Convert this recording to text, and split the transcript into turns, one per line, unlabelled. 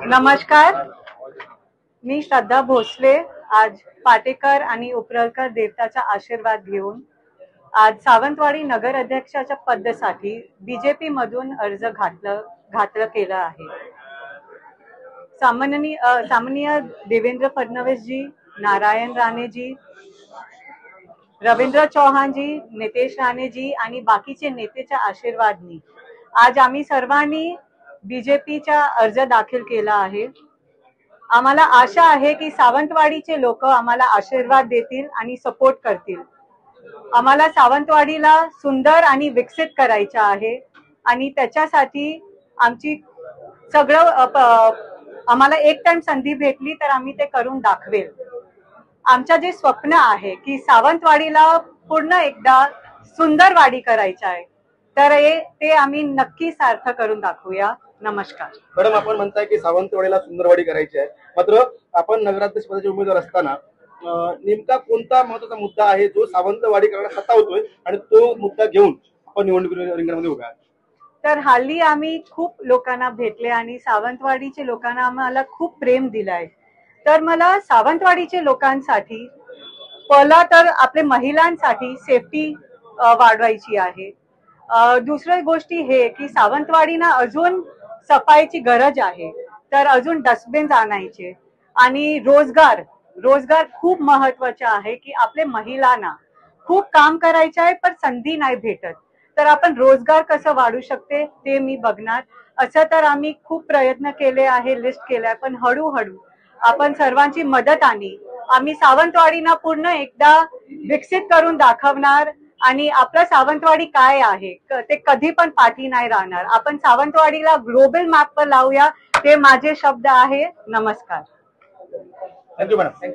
नमस्कार, मी श्रद्धा भोसले। आज पाटेकर आणि उपरलकर देवताचा आशीर्वाद घेऊन आज सावंतवाडी नगर अध्यक्षाच्या पदासाठी बीजेपी मधून अर्ज घातलं केलं आहे। सामान्य देवेंद्र फडणवीस जी, नारायण राणे जी, रवींद्र चौहान जी, नितेश राणे जी आणि बाकीचे नेतेच्या आशीर्वादनी आज आम्ही सर्वांनी बीजेपीचा अर्ज दाखल केला आहे। आम्हाला आशा आहे की सावंतवाडीचे लोक आम्हाला आशीर्वाद देतील आणि सपोर्ट करतील। आम्हाला सावंतवाडीला सुंदर आणि विकसित करायचं आहे आणि त्याच्यासाठी आमची आम्हाला एक टाइम संधी भेटली तर आम्ही ते करून दाखवेल। आमचं जे स्वप्न आहे की सावंतवाडीला पूर्ण एकदा सुंदर वाडी करायचं आहे, तर ते आम्ही नक्की सार्थ करून दाखवूया। नमस्कार
मॅडम, आपण म्हणताय की सावंतवाडीला सुंदरवाडी करायची आहे, मात्र आपण नगराध्यक्ष पदाचे उमेदवार असताना नेमका कोणता महत्त्वाचा मुद्दा आहे जो सावंतवाडी करण्यास सतावतोय आणि तो मुद्दा घेऊन आपण निवडणूक रिंगणामध्ये उभा आहे?
तर हल्ली आम्ही खूप लोकांना भेटले आणि सावंतवाडीचे लोकांना आम्हाला खूप प्रेम दिलाय। तर मला सावंतवाडीचे लोकांसाठी पहिला तर आपले महिलांसाठी सेफ्टी वाढवायची आहे। दुसरी गोष्टी हे की सावंतवाडीना अजून सफाईची गरज आहे, तर अजून डस्टबिन आणायचे आणि रोजगार खूप महत्वाचा आहे की आपले महिलांना खूप काम करायचं आहे पण संधी नाही भेटत, तर आपण रोजगार कसं वाढू शकते ते मी बघणार। असं तर आम्ही खूप प्रयत्न केले आहे, लिस्ट केलाय, पण हळूहळू आपण सर्वांची मदत आम्ही सावंतवाडीना पूर्ण एकदा विकसित करून दाखवणार आणि आपलं सावंतवाडी काय आहे ते कधी पण पाठी नाही राहणार। आपण सावंतवाडीला ग्लोबल मॅप वर लावूया, ते माझे शब्द आहे। नमस्कार।
Thank you madam.